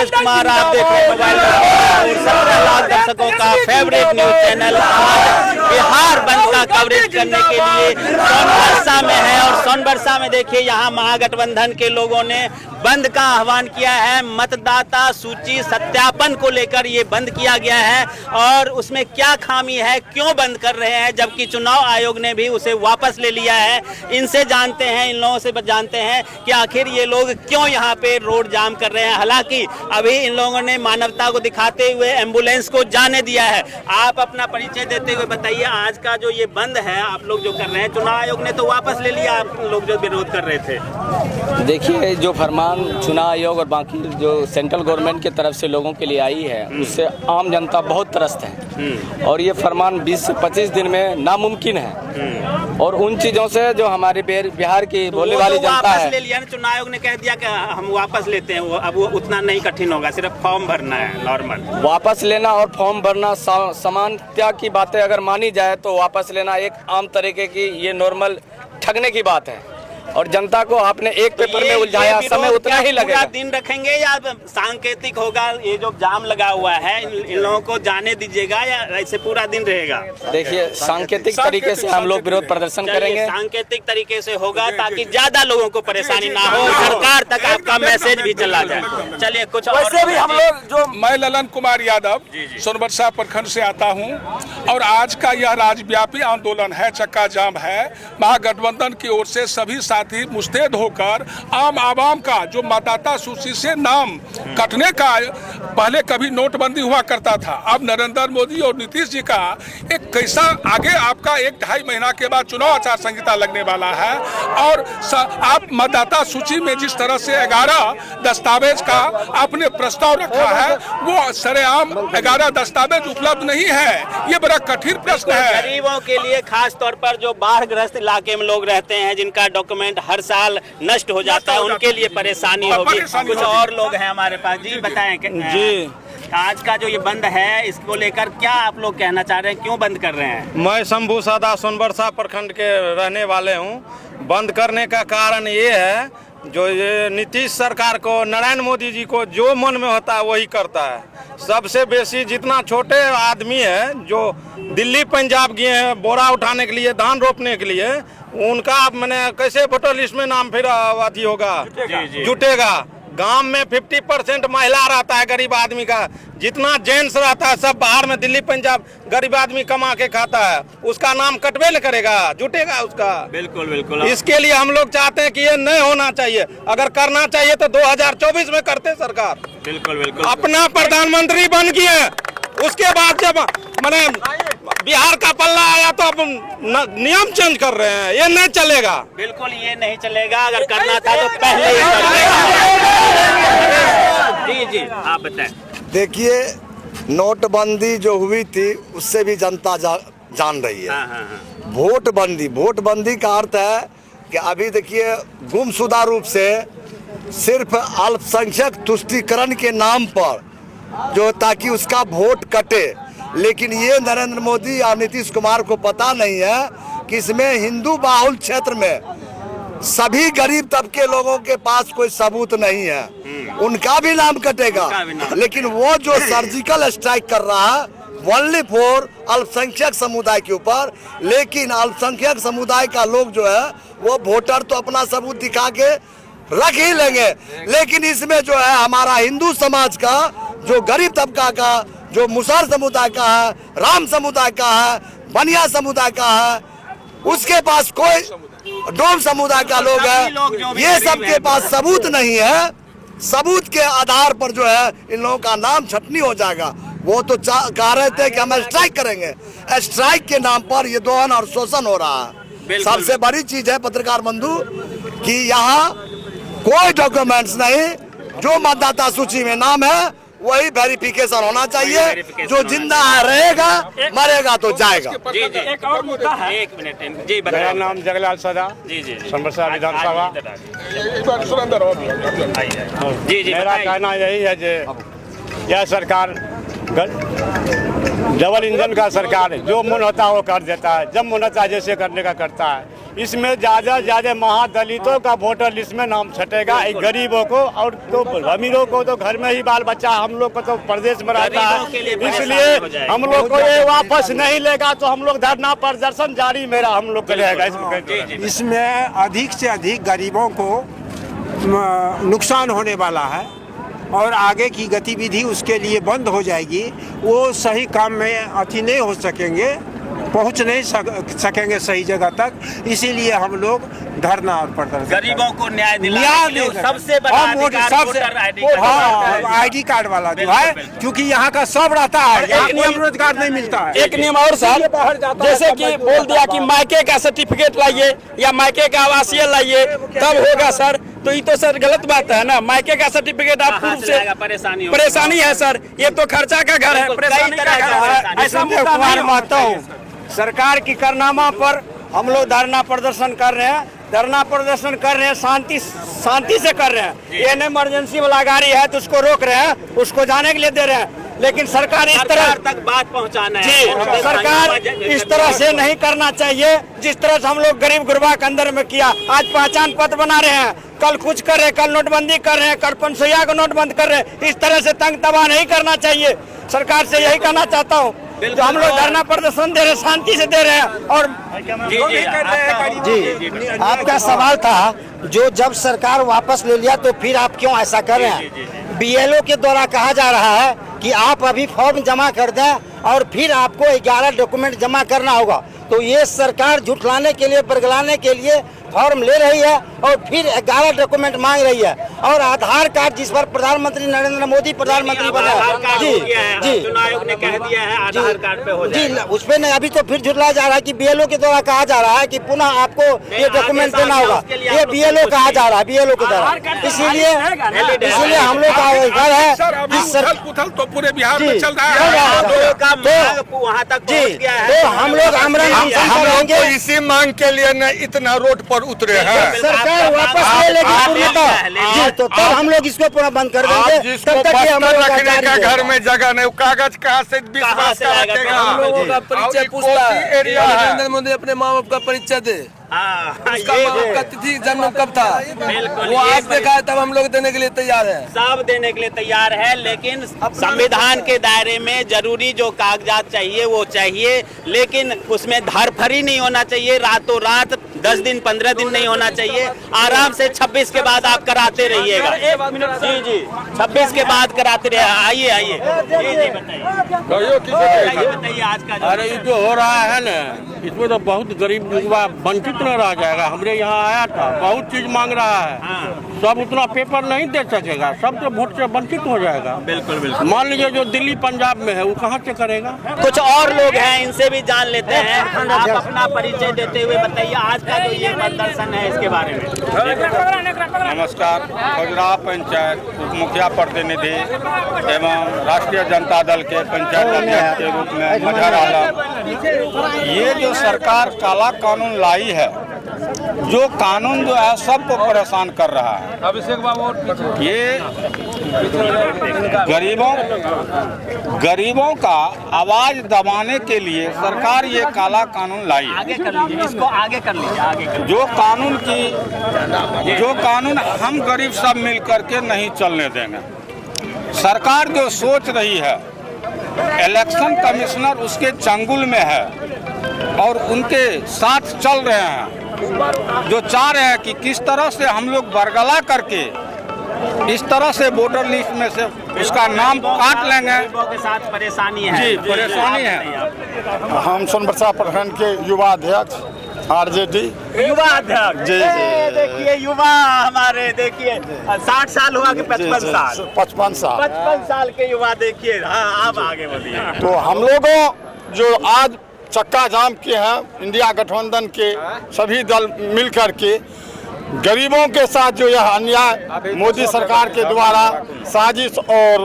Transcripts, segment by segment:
राजेश कुमार, आप देख रहे हैं मोबाइल पर 17 लाख दर्शकों का फेवरेट न्यूज चैनल आज बिहार बंद का कवरेज करने के लिए सोनबरसा में है। और सोनबरसा में देखिए यहाँ महागठबंधन के लोगों ने बंद का आह्वान किया है। मतदाता सूची सत्यापन को लेकर ये बंद किया गया है और उसमें क्या खामी है, क्यों बंद कर रहे हैं, जबकि चुनाव आयोग ने भी उसे वापस ले लिया है। इनसे जानते हैं, इन लोगों से जानते हैं कि आखिर ये लोग क्यों यहाँ पे रोड जाम कर रहे हैं। हालांकि अभी इन लोगों ने मानवता को दिखाते हुए एम्बुलेंस को जाने दिया है। आप अपना परिचय देते हुए बताइए, आज का जो ये बंद है आप लोग जो कर रहे हैं, चुनाव आयोग ने तो वापस ले लिया, आप लोग जो विरोध कर रहे थे। देखिए, जो फरमान चुनाव आयोग और बाकी जो सेंट्रल गवर्नमेंट की तरफ से लोगों के लिए आई है उससे आम जनता बहुत त्रस्त है और ये फरमान 20 से 25 दिन में नामुमकिन है। और उन चीज़ों से जो हमारे बिहार की बोलने वाली जनता है, ले लिया ना, चुनाव आयोग ने कह दिया कि हम वापस लेते हैं। अब वो उतना नहीं कठिन होगा, सिर्फ फॉर्म भरना है, नॉर्मल वापस लेना और फॉर्म भरना समानता की बातें अगर मानी जाए तो वापस लेना एक आम तरीके की ये नॉर्मल ठगने की बात है। और जनता को आपने एक पेपर में उलझाया, समय उतना ही लगेगा। दिन रखेंगे या सांकेतिक होगा? ये जो जाम लगा हुआ है इन लोगों को जाने दीजिएगा या ऐसे पूरा दिन रहेगा? देखिए, सांकेतिक तरीके से हम लोग विरोध प्रदर्शन करेंगे। सांकेतिक तरीके से होगा ताकि ज्यादा लोगों को परेशानी ना हो, सरकार तक आपका मैसेज भी चला जाए। चलिए कुछ वैसे भी हम लोग जो मैं ललन कुमार यादव सोनबरसा प्रखंड से आता हूं और आज का यह राज्यव्यापी आंदोलन है, चक्का जाम है। महागठबंधन की ओर से सभी साथी मुस्तैद होकर आम आवाम का जो मतदाता सूची से नाम कटने का, पहले कभी नोटबंदी हुआ करता था, अब नरेंद्र मोदी और नीतीश जी का एक कैसा आगे आपका 1-2.5 महीना के बाद चुनाव आचार संहिता लगने वाला है और आप मतदाता सूची में जिस तरह से 11 दस्तावेज का आपने प्रस्ताव रखा है वो सरेआम 11 दस्तावेज उपलब्ध नहीं है। ये बड़ा कठिन प्रश्न है। गरीबों के लिए खास तौर पर जो बाढ़ग्रस्त इलाके में लोग रहते हैं, जिनका डॉक्यूमेंट हर साल नष्ट हो जाता है, उनके लिए परेशानी होगी। कुछ और लोग हैं हमारे पास, जी बताएं। जी, आज का जो ये बंद है इसको लेकर क्या आप लोग कहना चाह रहे हैं, क्यों बंद कर रहे हैं? मैं शंभू सादा सोनबरसा प्रखंड के रहने वाले हूँ। बंद करने का कारण ये है, जो ये नीतीश सरकार को, नरेंद्र मोदी जी को जो मन में होता है वही करता है। सबसे बेसी जितना छोटे आदमी है जो दिल्ली पंजाब गए हैं बोरा उठाने के लिए, धान रोपने के लिए, उनका मैंने कैसे वोटर लिस्ट में नाम फिर अथी होगा, जुटेगा। गांव में 50% महिला रहता है गरीब आदमी का, जितना जेंट्स रहता है सब बाहर में दिल्ली पंजाब गरीब आदमी कमा के खाता है, उसका नाम कटवे न करेगा, जुटेगा उसका। बिल्कुल बिल्कुल। इसके लिए हम लोग चाहते हैं कि ये नहीं होना चाहिए। अगर करना चाहिए तो 2024 में करते सरकार। बिल्कुल बिल्कुल। अपना प्रधानमंत्री बन गए, उसके बाद जब मैंने बिहार का पल्ला आया तो अब नियम चेंज कर रहे हैं, ये नहीं चलेगा। बिल्कुल ये नहीं चलेगा, अगर करना था तो पहले ही कर। जी जी आप बताएं। देखिए, नोटबंदी जो हुई थी उससे भी जनता जान रही है। हाँ। वोटबंदी का अर्थ है कि अभी देखिए गुमशुदा रूप से सिर्फ अल्पसंख्यक तुष्टीकरण के नाम पर जो, ताकि उसका वोट कटे। लेकिन ये नरेंद्र मोदी और नीतीश कुमार को पता नहीं है कि इसमें हिंदू बाहुल क्षेत्र में सभी गरीब तबके लोगों के पास कोई सबूत नहीं है, उनका भी नाम कटेगा। लेकिन वो जो सर्जिकल स्ट्राइक कर रहा है ओनली फॉर अल्पसंख्यक समुदाय के ऊपर, लेकिन अल्पसंख्यक समुदाय का लोग जो है वो वोटर तो अपना सबूत दिखा के रख ही लेंगे, लेकिन इसमें जो है हमारा हिंदू समाज का, जो गरीब तबका का, जो मुसहर समुदाय का है, राम समुदाय का है, बनिया समुदाय का है, उसके पास कोई, डोम समुदाय का लोग है, ये सब के पास सबूत नहीं है। सबूत के आधार पर जो है इन लोगों का नाम छटनी हो जाएगा। वो तो कह रहे थे कि हम स्ट्राइक करेंगे, स्ट्राइक के नाम पर ये दोहन और शोषण हो रहा है। सबसे बड़ी चीज है पत्रकार बंधु कि यहाँ कोई डॉक्यूमेंट्स नहीं, जो मतदाता सूची में नाम है वही वेरिफिकेशन होना चाहिए। जो जिंदा है रहेगा, मरेगा तो जाएगा। जी जी एक और मुद्दा है, एक मिनट जी बताइए। मेरा नाम जगलाल सदा, जी सोनबरसा विधानसभा। जी जी मेरा कहना यही है कि यह सरकार डबल इंजन का सरकार है, जो मन होता है वो कर देता है, जब मन होता है जैसे करने का करता है। इसमें ज्यादा महादलितों का वोटर लिस्ट में नाम छटेगा, गरीबों को और तो अमीरों को तो घर में ही बाल बच्चा, हम लोग को तो प्रदेश में रहता है, इसलिए हम लोग को ये वापस नहीं लेगा तो हम लोग धरना प्रदर्शन जारी मेरा हम लोग करेगा। इसमें अधिक से अधिक गरीबों को नुकसान होने वाला है और आगे की गतिविधि उसके लिए बंद हो जाएगी। वो सही काम में अति नहीं हो सकेंगे, पहुंच नहीं सकेंगे सही जगह तक, इसीलिए हम लोग धरना और प्रदर्शन। गरीबों को न्याय दिलाने के लिए सबसे बड़ा अधिकार वोटर आईडी कार्ड वाला जो है, क्योंकि यहाँ का सब रहता है, एक नियम रोजगार नहीं मिलता है। एक नियम और सर, जैसे कि बोल दिया कि मायके का सर्टिफिकेट लाइए या मायके का आवासीय लाइए तब होगा सर, तो ये तो सर गलत बात है ना। मायके का सर्टिफिकेट आप पूर्व से परेशानी है सर, ये तो खर्चा का घर है, परेशानी का घर है। ऐसा मुद्दा नहीं मानता हूँ। सरकार की कारनामा पर हम लोग धरना प्रदर्शन कर रहे हैं, शांति से कर रहे हैं। ये इमरजेंसी वाला गाड़ी है तो उसको रोक रहे हैं, उसको जाने के लिए दे रहे हैं, लेकिन सरकार इस तरह तक बात पहुंचाना है जी, सरकार इस तरह से नहीं करना चाहिए जिस तरह से हम लोग गरीब गुरबा के अंदर में किया। आज पहचान पत्र बना रहे हैं, कल कुछ कर रहे हैं, कल नोटबंदी कर रहे हैं, कल 500 का नोट बंद कर रहे हैं। इस तरह से तंग तबाह नहीं करना चाहिए। सरकार से यही कहना चाहता हूँ, तो हम लोग धरना प्रदर्शन दे रहे हैं, शांति से दे रहे हैं। और जी आपका सवाल था जो जब सरकार वापस ले लिया तो फिर आप क्यों ऐसा कर रहे हैं? बीएलओ के द्वारा कहा जा रहा है कि आप अभी फॉर्म जमा कर दें और फिर आपको 11 डॉक्यूमेंट जमा करना होगा। तो ये सरकार झुठलाने के लिए, बरगलाने के लिए फॉर्म ले रही है और फिर 11 डॉक्यूमेंट मांग रही है। और आधार कार्ड जिस पर प्रधानमंत्री नरेंद्र मोदी प्रधानमंत्री बना जी जी चुनाव आयोग ने कह दिया है आधार कार्ड पे हो जाएगा। जी उस पे नहीं, अभी तो फिर झुठलाया जा रहा है कि बीएलओ के द्वारा कहा जा रहा है कि पुनः आपको ये डॉक्यूमेंट देना होगा। ये बीएलओ कहा जा रहा है, बीएलओ के द्वारा। इसीलिए हम लोग का घर है तो पूरे बिहार में चल रहा है, वहाँ तक जी। तो हम लोग हम लोग इसी मांग के लिए न इतना रोड पर उतरे हैं। सरकार वापस ले लेगी पूर्णतः जी, तो तब हम लोग इसको पूरा बंद कर देंगे। तब तक हम लोग रखने का घर में जगह नहीं, कागज कहाँ से विश्वास का रखेगा? हम लोगों का परिचय पूछता है, नरेंद्र मोदी अपने माँ बाप का परिचय दे, उसका माँ बाप का तिथि जन्म कब था वो आज देखा है, तब हम लोग देने के लिए तैयार है, सब देने के लिए तैयार है। लेकिन संविधान के दायरे में जरूरी जो कागजात चाहिए वो चाहिए, लेकिन उसमें धरफरी नहीं होना चाहिए, रातों रात 10 दिन 15 दिन नहीं होना चाहिए। आराम से 26 के बाद आप कराते रहिएगा। जी जी 26 के बाद कराते रहिए। आइए जी बताइए आज का। अरे ये जो हो रहा है ना, इसमें तो बहुत गरीब युवा वंचित न रह जाएगा। हमरे यहाँ आया था, बहुत चीज मांग रहा है, सब उतना पेपर नहीं दे सकेगा, सब तो वोट से वंचित हो जाएगा। बिल्कुल बिल्कुल। मान लीजिए जो दिल्ली पंजाब में है वो कहाँ से करेगा? कुछ और लोग हैं, इनसे भी जान लेते हैं। आप अपना परिचय देते हुए बताइए आज का जो ये प्रदर्शन है इसके बारे में। नमस्कार, खजुराहो पंचायत उप मुखिया प्रतिनिधि एवं राष्ट्रीय जनता दल के पंचायत अध्यक्ष के रूप में मजहर आलम। ये जो सरकार काला कानून लाई है, जो कानून जो है सबको परेशान कर रहा है। ये गरीबों का आवाज दबाने के लिए सरकार ये काला कानून लाई है। आगे कर लीजिए, इसको आगे कर लीजिए, आगे कर। जो कानून हम गरीब सब मिल करके नहीं चलने देंगे। सरकार जो सोच रही है, इलेक्शन कमिश्नर उसके चंगुल में है और उनके साथ चल रहे हैं, जो चाह रहे हैं कि किस तरह से हम लोग बरगला करके इस तरह से वोटर लिस्ट में से उसका नाम काट लेंगे। के साथ परेशानी है जी, परेशानी है। हम सोनबरसा प्रखंड के युवा अध्यक्ष आरजेडी युवा अध्यक्ष जी। देखिए युवा हमारे, देखिए 60 साल हुआ कि 55 साल? 55 साल के युवा। देखिए हाँ, अब आगे बढ़िए। तो हम लोगों जो आज चक्का जाम के हैं, इंडिया गठबंधन के सभी दल मिल करके गरीबों के साथ जो यह अन्याय मोदी सरकार के द्वारा साजिश और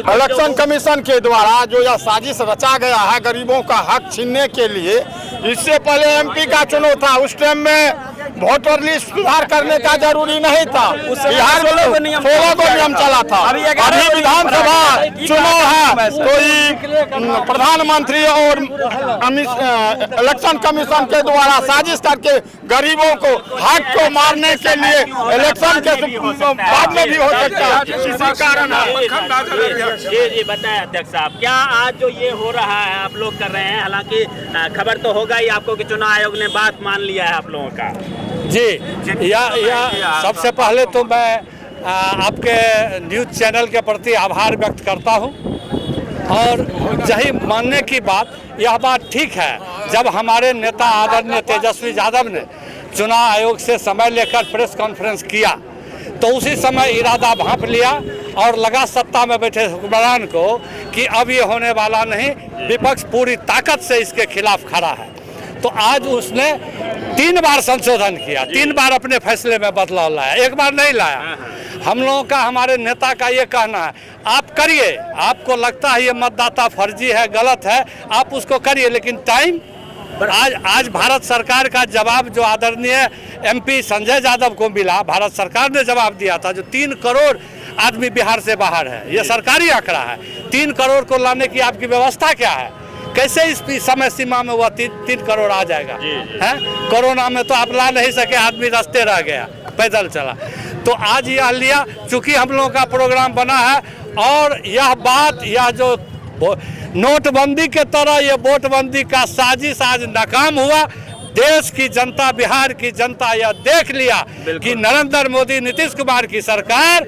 इलेक्शन कमीशन के द्वारा जो यह साजिश रचा गया है गरीबों का हक छीनने के लिए। इससे पहले एमपी का चुनाव था, उस टाइम में वोटर लिस्ट सुधार करने का जरूरी नहीं था। बिहार में 16 को नियम चला था। अभी विधानसभा चुनाव है, कोई प्रधानमंत्री और इलेक्शन कमीशन के द्वारा साजिश करके गरीबों को हक को मारने के लिए इलेक्शन के बाद में भी हो सकता है, इसी कारण जी बताएं अध्यक्ष साहब, क्या आज जो ये हो रहा है आप लोग कर रहे हैं, हालांकि खबर तो होगा ही आपको कि चुनाव आयोग ने बात मान लिया है आप लोगों का। जी या सबसे पहले तो मैं आपके न्यूज़ चैनल के प्रति आभार व्यक्त करता हूं, और यही मानने की बात, यह बात ठीक है। जब हमारे नेता आदरणीय तेजस्वी यादव ने चुनाव आयोग से समय लेकर प्रेस कॉन्फ्रेंस किया तो उसी समय इरादा भांप लिया और लगा सत्ता में बैठे हुक्मरान को कि अब ये होने वाला नहीं, विपक्ष पूरी ताकत से इसके खिलाफ खड़ा है। तो आज उसने 3 बार संशोधन किया, 3 बार अपने फैसले में बदलाव लाया, एक बार नहीं लाया। हम लोगों का, हमारे नेता का ये कहना है, आप करिए, आपको लगता है ये मतदाता फर्जी है, गलत है, आप उसको करिए, लेकिन टाइम आज भारत सरकार का जवाब जो आदरणीय MP संजय यादव को मिला, भारत सरकार ने जवाब दिया था, जो 3 करोड़ आदमी बिहार से बाहर है, ये सरकारी आंकड़ा है। 3 करोड़ को लाने की आपकी व्यवस्था क्या है? कैसे इस समय सीमा में हुआ 3 करोड़ आ जाएगा? है कोरोना में तो आप ला नहीं सके, आदमी रास्ते रह गया, पैदल चला। तो आज यह लिया, चूंकि हम लोगों का प्रोग्राम बना है, और यह बात, यह जो नोटबंदी के तरह ये वोटबंदी का साजिश आज नाकाम हुआ। देश की जनता, बिहार की जनता यह देख लिया कि नरेंद्र मोदी, नीतीश कुमार की सरकार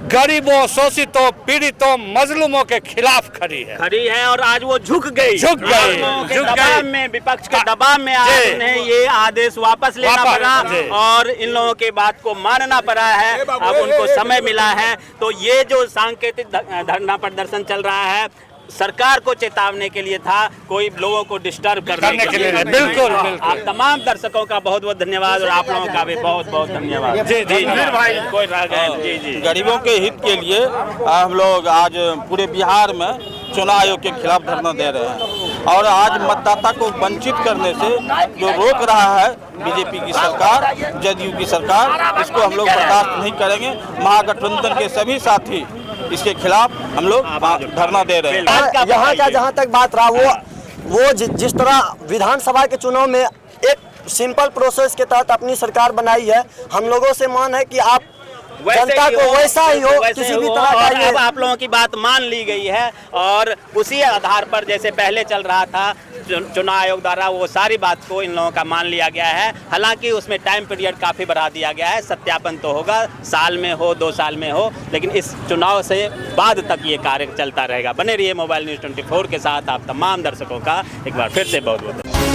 गरीबों, शोषितों, पीड़ितों, मजलूमों के खिलाफ खड़ी है, और आज वो झुक गई दबाव में, विपक्ष के दबाव में आज उन्हें ये आदेश वापस लेना पड़ा और इन लोगों के बात को मानना पड़ा है। अब उनको समय मिला है, तो ये जो सांकेतिक धरना प्रदर्शन चल रहा है सरकार को चेतावनी के लिए था, कोई लोगों को डिस्टर्ब करने के लिए। बिल्कुल। आप तमाम दर्शकों का बहुत बहुत धन्यवाद, और आप लोगों का भी बहुत बहुत धन्यवाद। जी भाई, कोई रह गए? जी गरीबों के हित के लिए हम लोग आज पूरे बिहार में चुनाव आयोग के खिलाफ धरना दे रहे हैं, और आज मतदाता को वंचित करने से जो रोक रहा है बीजेपी की सरकार, जदयू की सरकार, इसको हम लोग बर्दाश्त नहीं करेंगे। महागठबंधन के सभी साथी इसके खिलाफ हम लोग धरना दे रहे हैं। यहाँ का जहाँ तक बात रहा, वो जिस तरह विधानसभा के चुनाव में एक सिंपल प्रोसेस के तहत अपनी सरकार बनाई है, हम लोगों से मान है कि आप जनता को वैसा ही हो, किसी भी तरह का। अब आप लोगों की बात मान ली गई है, और उसी आधार पर जैसे पहले चल रहा था चुनाव आयोग द्वारा, वो सारी बात को इन लोगों का मान लिया गया है। हालांकि उसमें टाइम पीरियड काफ़ी बढ़ा दिया गया है, सत्यापन तो होगा, साल में हो 2 साल में हो, लेकिन इस चुनाव से बाद तक ये कार्य चलता रहेगा। बने रहिए मोबाइल न्यूज़ 24 के साथ। आप तमाम दर्शकों का एक बार फिर से बहुत बहुत